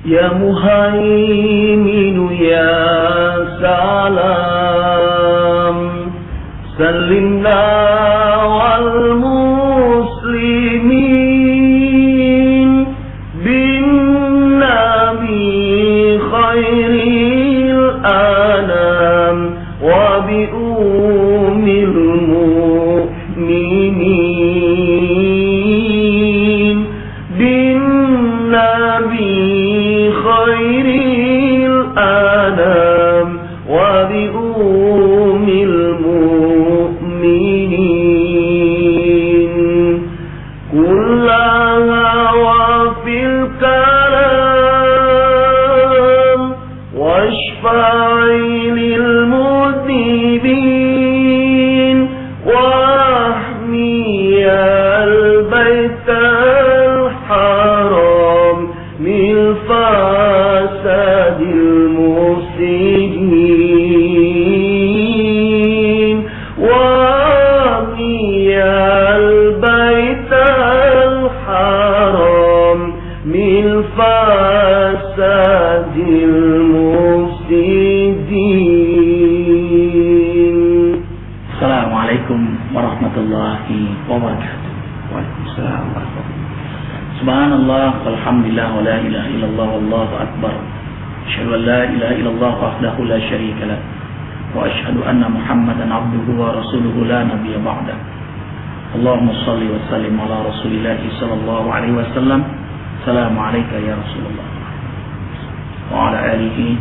Ya Muhaiminu ya salam, sallimna wal muslimin bin nabi khairil anam wa bi umil mu'minin bin nabi khairil anam wa bi umil mu'minin kullaha wa fil kalam washfa'il mudibin wahmiyal baital haram min fasadil mufsidin wahmiyal baital haram min fasadil mufsidin. Assalamualaikum warahmatullahi wabarakatuh. Waalaikumsalam warahmatullahi. Subhanallah, walhamdulillah, wa la ilaha illallah, wallahu akbar. Asyhadu an la ilaha illallah wahdahu la syarika lah, wa asyhadu anna Muhammadan abduhu wa rasuluhu la nabiyya ba'dah. Allahumma shalli wa sallim ala Rasulillah sallallahu alaihi wasallam. Assalamu alayka ya Rasulullah wa ala alihi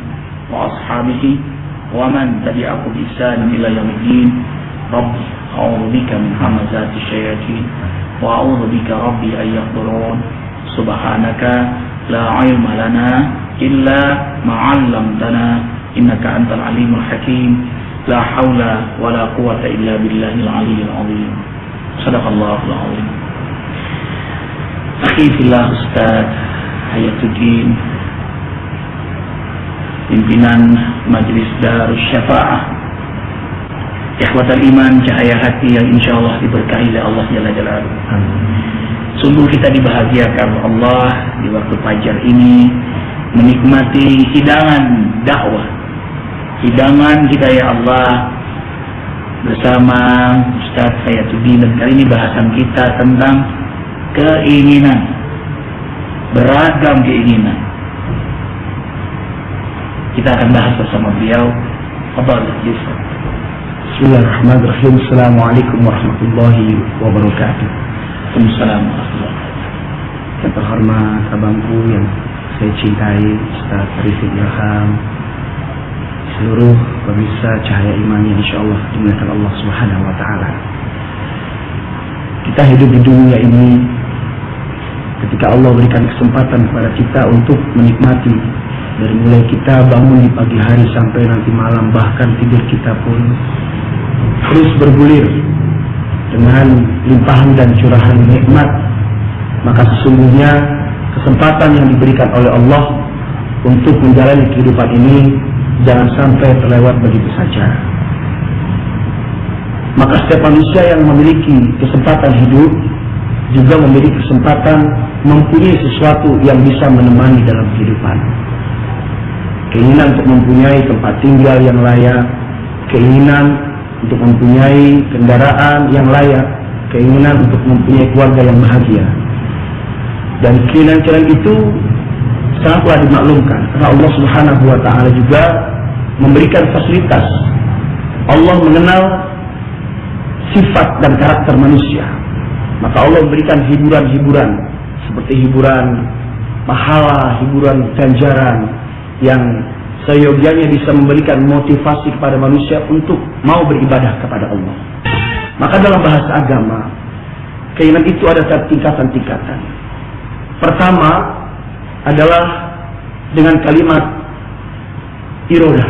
wa ashabihi wa man tabi'ahu bi ihsan ila yaumiddin. Rabbi a'udzu bika min hamazati syayatin wa a'udzu bika rabbi an yahdurun. Subhanaka la ilma lana illa ma 'allamtana innaka antal alimul hakim. La haula wa la quwwata illa billahil aliyyil azim. Shadaqallahul azim. Akhi fillah Ustaz Hayatuddin, pimpinan Majelis Darus Syafa'ah, ikhwatal iman, cahaya hati yang insyaallah diberkahi oleh Allah Jalla Jalaluhu. Sungguh kita dibahagiakan Allah di waktu fajar ini menikmati hidangan dakwah, hidangan hidayah Allah bersama Ustaz Hayatuddin. Dan kali ini bahasan kita tentang keinginan, beragam keinginan. Kita akan bahas bersama beliau. Bismillahirrahmanirrahim. Assalamualaikum warahmatullahi wabarakatuh. Waalaikumsalam warahmatullahi wabarakatuh. Yang terhormat abangku yang saya cintai, Ustaz Arifin Ilham, seluruh pemirsa Cahaya Iman yang insyaallah dimuliakan Allah Subhanahu wa taala. Kita hidup di dunia ini ketika Allah berikan kesempatan kepada kita untuk menikmati, dari mulai kita bangun di pagi hari sampai nanti malam, bahkan tidur kita pun terus bergulir dengan limpahan dan curahan nikmat. Maka sesungguhnya kesempatan yang diberikan oleh Allah untuk menjalani kehidupan ini jangan sampai terlewat begitu saja. Maka setiap manusia yang memiliki kesempatan hidup juga memiliki kesempatan mempunyai sesuatu yang bisa menemani dalam kehidupan. Keinginan untuk mempunyai tempat tinggal yang layak, keinginan untuk mempunyai kendaraan yang layak, keinginan untuk mempunyai keluarga yang bahagia. Dan keinginan itu sangatlah dimaklumkan karena Allah Subhanahu wa taala juga memberikan fasilitas. Allah mengenal sifat dan karakter manusia. Maka Allah memberikan hiburan-hiburan seperti hiburan pahala, hiburan ganjaran yang seyogianya bisa memberikan motivasi kepada manusia untuk mau beribadah kepada Allah. Maka dalam bahasa agama, keinginan itu ada tingkatan-tingkatan. Pertama adalah dengan kalimat iroda.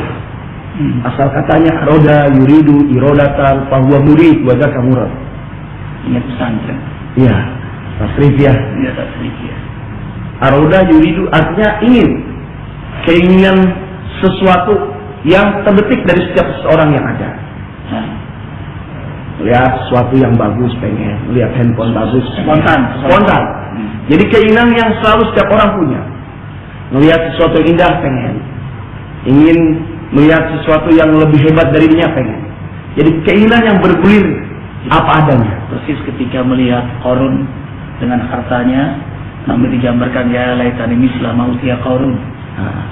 Asal katanya aroda yuridu irodatan fahuwa murid wa dzaka murad. Ingat pesantren. Iya, tasrif ya. Iya, tasrif ya. Aroda yuridu artinya ingin, keinginan sesuatu yang terbetik dari setiap seseorang yang ada. Lihat sesuatu yang bagus, pengen lihat handphone bagus, spontan. Jadi keinginan yang selalu setiap orang punya. Melihat sesuatu yang indah pengen. Ingin melihat sesuatu yang lebih hebat darinya pengen. Jadi keinginan yang bergulir apa adanya. Persis ketika melihat Qarun dengan hartanya, namun digambarkan ya laitani misla ma utiya Qarun.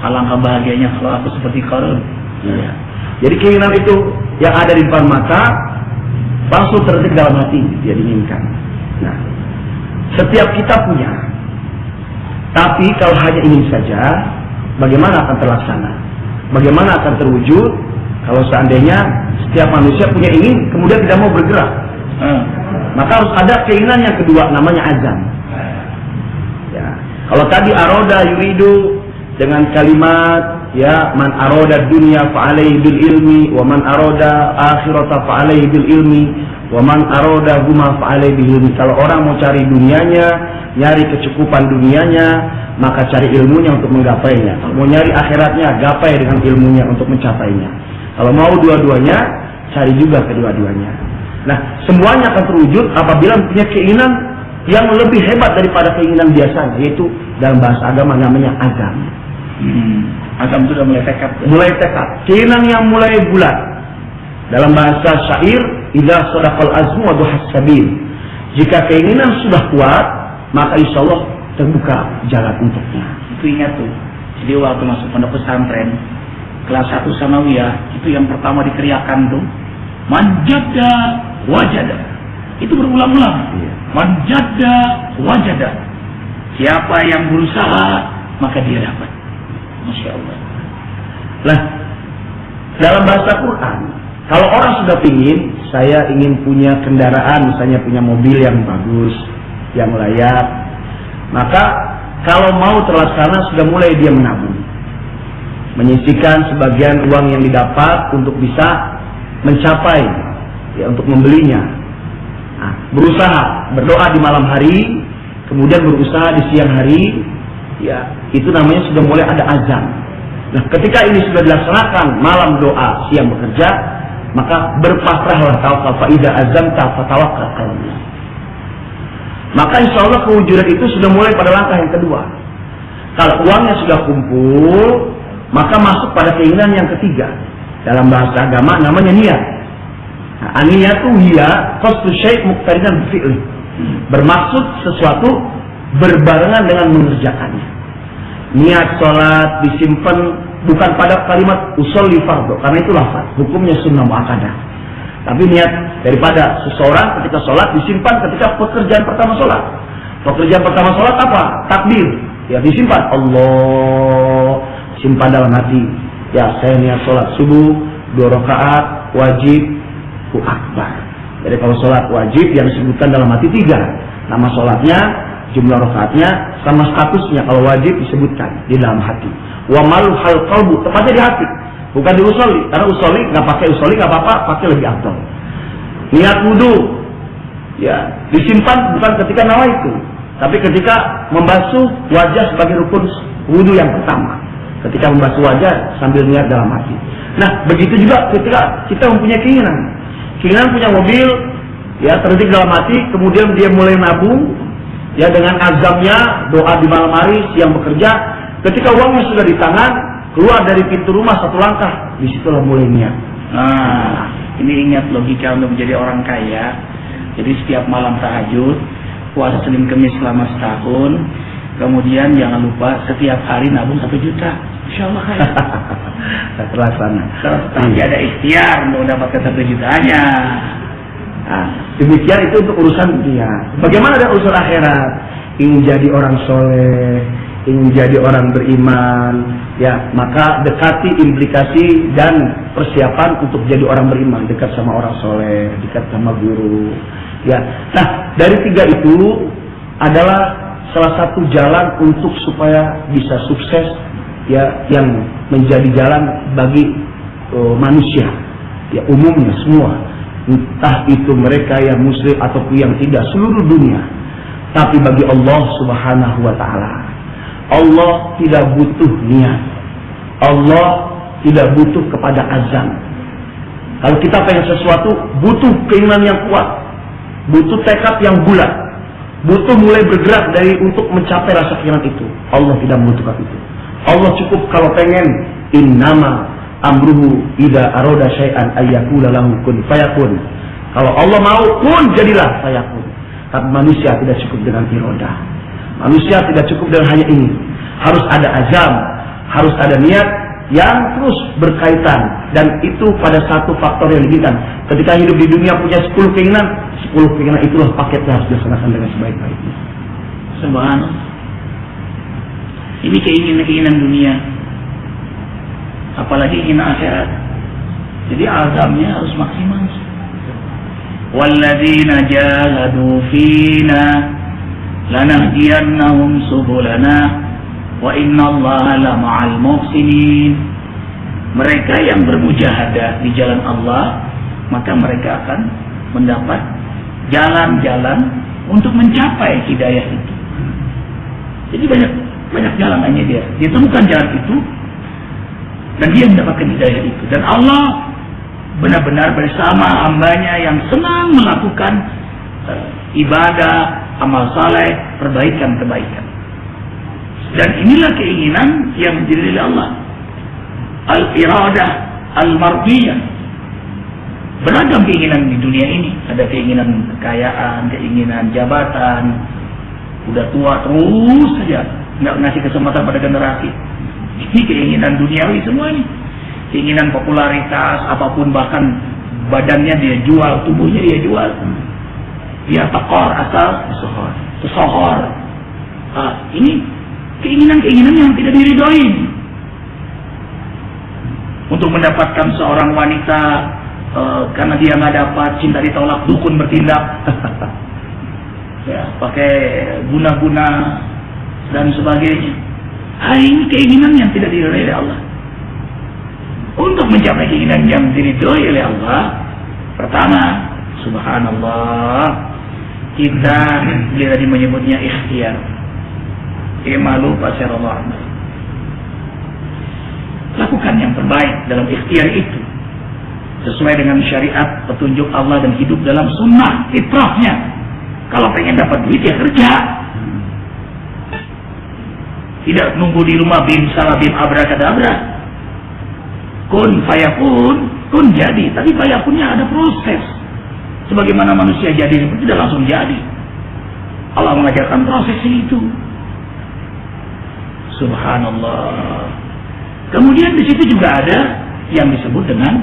Alangkah bahagianya kalau aku seperti Qarun. Iya. Jadi keinginan itu yang ada di depan mata langsung terdetik dalam hati dia diinginkan. Nah, setiap kita punya. Tapi kalau hanya ingin saja, bagaimana akan terlaksana? Bagaimana akan terwujud kalau seandainya setiap manusia punya ingin kemudian tidak mau bergerak? Maka harus ada keinginan yang kedua, namanya azam. Ya. Kalau tadi aroda yuridu dengan kalimat ya man aroda dunya fa alaihi bil ilmi wa man aroda akhirata fa alaihi bil ilmi wa man aroda huma fa alaihi bil ilmi. Kalau orang mau cari dunianya, nyari kecukupan dunianya, maka cari ilmunya untuk menggapainya. Kalau mau nyari akhiratnya, gapai dengan ilmunya untuk mencapainya. Kalau mau dua-duanya, cari juga kedua-duanya. Nah, semuanya akan terwujud apabila punya keinginan yang lebih hebat daripada keinginan biasanya, yaitu dalam bahasa agama namanya azam. Azam sudah mulai tekad. Mulai tekad. Keinginan yang mulai bulat. Dalam bahasa syair, idza sadaqal azmu wa duhas sabil. Jika keinginan sudah kuat, maka insya Allah terbuka jalan untuknya. Itu ingat tuh. Jadi waktu masuk pondok pesantren kelas 1 sanawiyah, itu yang pertama diteriakan tuh manjada wajada. Itu berulang-ulang. Manjada wajada. Siapa yang berusaha maka dia dapat. Masya Allah. Nah, dalam bahasa Quran, kalau orang sudah saya ingin punya kendaraan, misalnya punya mobil yang bagus, yang layak, maka kalau mau terlaksana sudah mulai dia menabung, menyisihkan sebagian uang yang didapat untuk bisa mencapai, ya, untuk membelinya. Nah, berusaha, berdoa di malam hari, kemudian berusaha di siang hari, ya, itu namanya sudah mulai ada azam. Nah, ketika ini sudah dilaksanakan, malam doa, siang bekerja, maka berpasrahlah, tawakal, fa idza azamta fatawakkal 'alallah. Maka insya Allah kewujudan itu sudah mulai pada langkah yang kedua. Kalau uangnya sudah kumpul, maka masuk pada keinginan yang ketiga. Dalam bahasa agama namanya niat. Nah, niat itu hiya qasdu syai' muqtarinan bi fi'li. Bermaksud sesuatu berbarengan dengan mengerjakannya. Niat sholat disimpan bukan pada kalimat usolli fardhu, karena itu lafaz, hukumnya sunnah muakkadah. Tapi niat daripada seseorang ketika sholat disimpan ketika pekerjaan pertama sholat. Pekerjaan pertama sholat apa? Takbir. Ya disimpan. Allah, simpan dalam hati. Ya, saya niat sholat subuh 2 rakaat wajib akbar. Jadi kalau sholat wajib yang disebutkan dalam hati 3. Nama sholatnya, jumlah rakaatnya, sama statusnya. Kalau wajib disebutkan di dalam hati. Wa maluhal qalbu, tepatnya di hati. Bukan di usolli, karena usolli nggak pakai usolli nggak apa-apa, pakai lebih afdal. Niat wudu, ya disimpan bukan ketika nawaitu, tapi ketika membasuh wajah sebagai rukun wudu yang pertama. Ketika membasuh wajah sambil niat dalam hati. Nah, begitu juga ketika kita mempunyai keinginan punya mobil, ya terdetik dalam hati, kemudian dia mulai nabung, ya dengan azamnya doa di malam hari, siang bekerja. Ketika uangnya sudah di tangan, keluar dari pintu rumah 1 langkah, disitulah mulai niat. Nah, ini ingat logika untuk menjadi orang kaya. Jadi setiap malam tahajud, puasa Senin Kemis selama setahun, kemudian jangan lupa setiap hari nabung 1 juta. Insya Allah kaya. Terlaksana. Tapi ada ikhtiar untuk mendapatkan 1 jutanya. Nah, demikian itu untuk urusan dunia. Bagaimana dengan urusan akhirat? Ingin jadi orang soleh, ingin jadi orang beriman, ya maka dekati implikasi dan persiapan untuk jadi orang beriman, dekat sama orang soleh, dekat sama guru, ya. Nah, dari 3 itu adalah salah satu jalan untuk supaya bisa sukses, ya, yang menjadi jalan bagi manusia, ya umumnya semua, entah itu mereka yang muslim ataupun yang tidak, seluruh dunia. Tapi bagi Allah Subhanahu wa ta'ala, Allah tidak butuh niat. Allah tidak butuh kepada azam. Kalau kita pengen sesuatu, butuh keinginan yang kuat, butuh tekad yang bulat, butuh mulai bergerak dari untuk mencapai rasa keinginan itu. Allah tidak membutuhkan itu. Allah cukup kalau pengen. Innama amruhu idza arada syai'an ayyakula lahu kun fayakun. Kalau Allah mau kun jadilah fayakun. Tapi manusia tidak cukup dengan irodah. Manusia tidak cukup dengan hanya ini. Harus ada azam, harus ada niat yang terus berkaitan, dan itu pada satu faktor yang diinginkan. Ketika hidup di dunia punya 10 keinginan, 10 keinginan itulah paketnya harus dilaksanakan dengan sebaik-baiknya. Subhanallah. Ini keinginan dunia, apalagi ingin akhirat. Jadi azamnya harus maksimal. Walladzina jahadu fina lanahdiyannahum subulana wa innallaha lama'al muhsinin. Mereka yang bermujahadah di jalan Allah, maka mereka akan mendapat jalan-jalan untuk mencapai hidayah itu. Jadi banyak jalanannya dia temukan jalan itu dan dia mendapatkan hidayah itu. Dan Allah benar-benar bersama hambanya yang senang melakukan ibadah, amal saleh, perbaikan-perbaikan. Dan inilah keinginan yang diberi oleh Allah. Al-iradah al-mardiyah. Beragam keinginan di dunia ini. Ada keinginan kekayaan, keinginan jabatan. Udah tua terus saja nggak ngasih kesempatan pada generasi. Ini keinginan duniawi semua ini. Keinginan popularitas, apapun, bahkan badannya dia jual, tubuhnya dia jual. Dia tekor asal tersohor. Ini keinginan-keinginan yang tidak diridhoi. Untuk mendapatkan seorang wanita, karena dia nggak dapat, cinta ditolak, dukun bertindak. Ya, pakai guna-guna dan sebagainya. Ini keinginan yang tidak diridhoi oleh Allah. Untuk mencapai keinginan yang diridhoi oleh Allah, pertama, subhanallah, kita dia tadi menyebutnya ikhtiar. I'malu fasarallahu amal. Lakukan yang terbaik dalam ikhtiar itu sesuai dengan syariat, petunjuk Allah, dan hidup dalam sunnah fitrahnya. Kalau pengen dapat duit ya kerja. Tidak nunggu di rumah bim salah bim abrakadabra. Kun fayakun, kun jadi. Tapi fayakunnya ada proses. Sebagaimana manusia jadi seperti tidak langsung jadi. Allah mengajarkan proses itu. Subhanallah. Kemudian di situ juga ada yang disebut dengan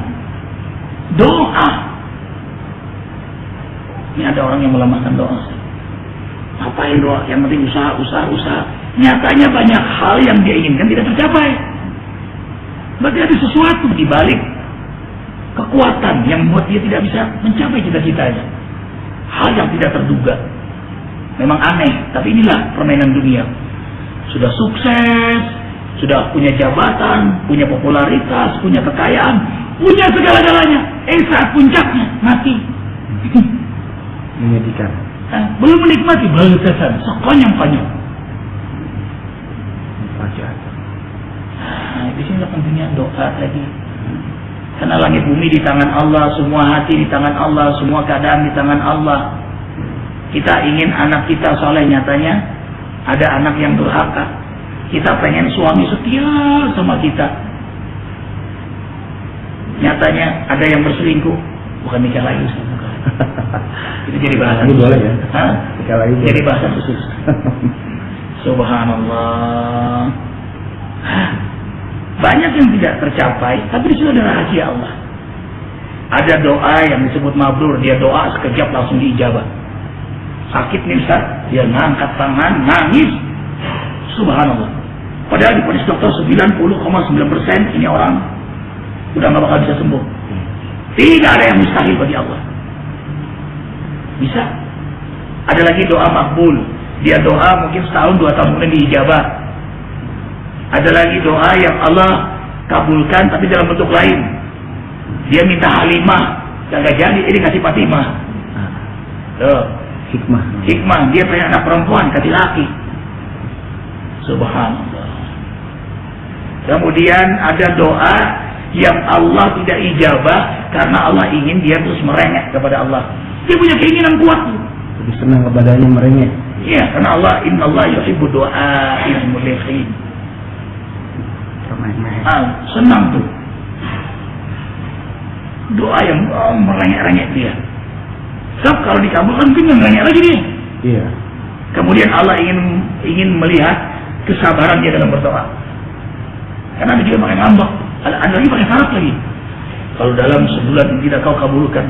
doa. Ini ada orang yang melemahkan doa. Ngapain doa? Yang penting usaha. Nyatanya banyak hal yang dia inginkan tidak tercapai. Berarti ada sesuatu di balik kekuatan yang membuat dia tidak bisa mencapai cita-citanya. Hal yang tidak terduga. Memang aneh, tapi inilah permainan dunia. Sudah sukses, sudah punya jabatan, punya popularitas, punya kekayaan, punya segala-galanya. Saat puncaknya mati. Menyedihkan. Belum menikmati, baru kesan, sekonyong-konyong. Di sini pentingnya doa tadi. Karena langit bumi di tangan Allah, semua hati di tangan Allah, semua keadaan di tangan Allah. Kita ingin anak kita soleh, nyatanya ada anak yang durhaka. Kita pengen suami setia sama kita, nyatanya ada yang berselingkuh. Bukan nikah lagi, itu jadi bahasan khusus. Boleh ya? Nikah lagi jadi bahasan khusus. Subhanallah. Banyak yang tidak tercapai, tapi itu ada rahasia Allah. Ada doa yang disebut mabrur, dia doa sekejap langsung diijabah. Sakit nih Ustaz, dia ngangkat tangan, nangis. Subhanallah. Padahal diponis dokter 90,9% ini orang udah nggak bakal bisa sembuh. Tidak ada yang mustahil bagi Allah. Bisa. Ada lagi doa makbul. Dia doa mungkin setahun 2 tahun kemudian diijabah. Ada lagi doa yang Allah kabulkan tapi dalam bentuk lain. Dia minta Halimah, gak jadi, ini kasih Fatimah. Hikmah. Dia pengen anak perempuan, kasih laki. Subhanallah. Kemudian ada doa yang Allah tidak ijabah karena Allah ingin dia terus merengek kepada Allah. Dia punya keinginan kuat. Lebih senang kepadanya merengek. Iya, karena Allah, innallaha yuhibbu du'a'il mulikhin. Senang tuh. Doa yang merengek-rengek dia. Sebab kalau dikabulkan mungkin merengek lagi dia. Iya. Kemudian Allah ingin melihat kesabaran dia dalam berdoa. Karena dia juga pakai ngambek. Ada lagi pakai syarat lagi. Kalau dalam sebulan tidak kau kabulkan,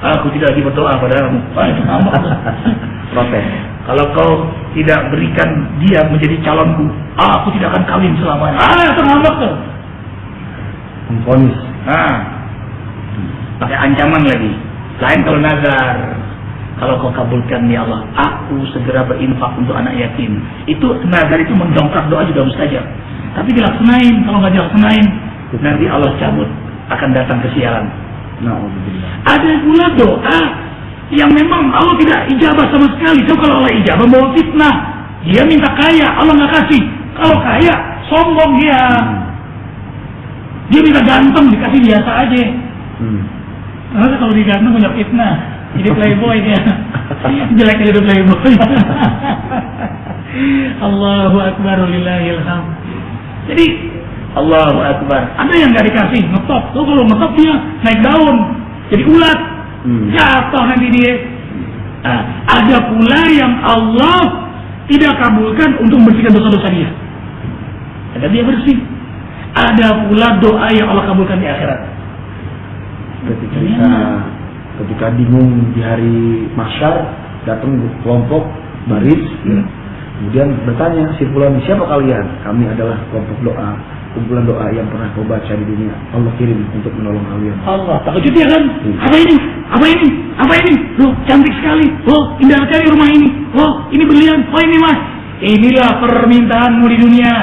aku tidak lagi berdoa padamu. Itu ngambek. Protes. Kalau kau tidak berikan dia menjadi calonku, aku tidak akan kawin selamanya. Itu ngambek tuh. Memponis. Pakai ancaman lagi. Lain kalau nazar. Kalau kau kabulkan ya Allah, aku segera berinfak untuk anak yatim. Itu nazar itu mendongkrak doa juga mustajab. Tapi dilaksanain. Kalau nggak dilaksanain, nanti Allah cabut, akan datang kesialan. Ada pula doa yang memang Allah tidak ijabah sama sekali. So, kalau Allah ijabah bawa fitnah. Dia minta kaya, Allah nggak kasih. Kalau kaya, sombong dia. Dia minta ganteng, dikasih biasa aja. Karena kalau diganteng banyak fitnah. Jadi playboy dia. Jelek jadi playboy. Allahu Akbar walillahil hamd. Jadi Allahu Akbar. Ada yang nggak dikasih ngetop. Tuh kalau ngetop dia naik daun, jadi ulat. Jatuh nanti dia. Ada pula yang Allah tidak kabulkan untuk membersihkan dosa-dosa dia. Ada dia bersih. Ada pula doa yang Allah kabulkan di akhirat. Ketika bingung di hari mahsyar, datang kelompok baris, kemudian bertanya, si fulan, siapa kalian? Kami adalah kelompok doa, kumpulan doa yang pernah kau baca di dunia. Allah kirim untuk menolong kalian. Allah takjub ya kan? Apa ini? Apa ini? Apa ini? Loh, cantik sekali. Oh, indah sekali rumah ini. Oh, ini berlian. Oh, ini mas. Inilah permintaanmu di dunia.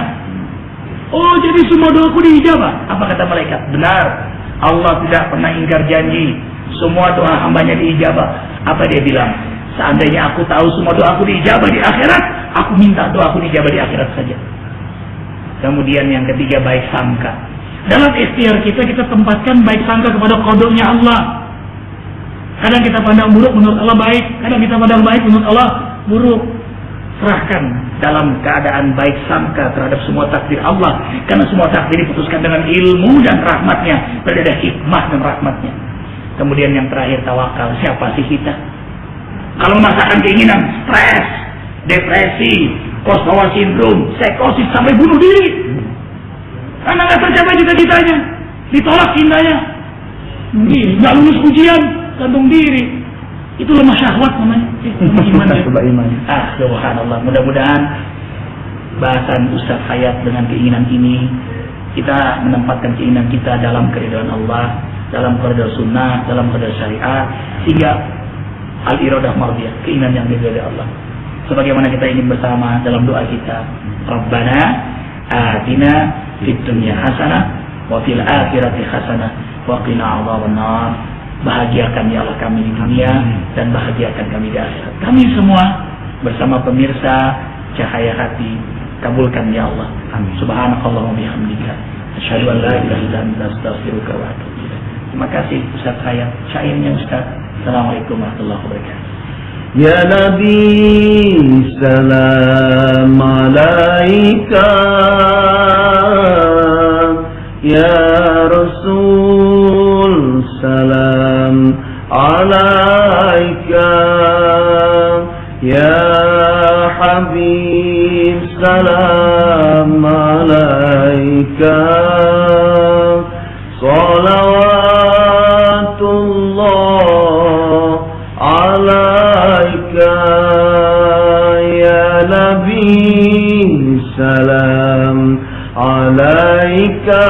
Oh, jadi semua doaku diijabah. Apa kata malaikat? Benar. Allah tidak pernah ingkar janji. Semua doa hambanya diijabah. Apa dia bilang? Seandainya aku tahu semua doaku diijabah di akhirat, aku minta doaku diijabah di akhirat saja. Kemudian yang ketiga, baik sangka. Dalam ikhtiar kita tempatkan baik sangka kepada qadar-Nya Allah. Kadang kita pandang buruk, menurut Allah baik. Kadang kita pandang baik, menurut Allah buruk. Serahkan dalam keadaan baik sangka terhadap semua takdir Allah. Karena semua takdir diputuskan dengan ilmu dan rahmatnya. Berarti ada hikmah dan rahmatnya. Kemudian yang terakhir, tawakal. Siapa sih kita? Kalau merasakan keinginan, stres, depresi, post-trauma sindrom, psikosis, sampai bunuh diri. Karena nggak tercapai cita-citanya, ditolak cintanya, nggak lulus ujian, gantung diri. Itu lemah syahwat namanya. Iman. Subhanallah. Mudah-mudahan bahasan Ustaz Hayat dengan keinginan ini, kita menempatkan keinginan kita dalam keridhaan Allah, dalam koridor sunnah, dalam koridor syariat, sehingga al-iradah mardiyah, keinginan yang diridhai Allah. Sebagaimana kita ingin bersama dalam doa kita, Rabbana atina fid dunya hasanah wa fil akhirati hasanah wa qina adzabannar. Bahagiakan ya Allah kami di dunia dan bahagiakan kami di akhirat. Kami semua bersama pemirsa Cahaya Hati, kabulkan ya Allah. Amin. Subhanakallahumma bihamdika asyhadu an la ilaha illa anta astaghfiruka wa atubu ilaik. Terima kasih Ustaz Hayat. Syairnya Ustaz. Assalamualaikum warahmatullahi wabarakatuh. Ya Nabi salam alaika, ya Rasul salam alaika, ya Habib salam alaika, salawatullah alaika, ya Nabi salam alaika.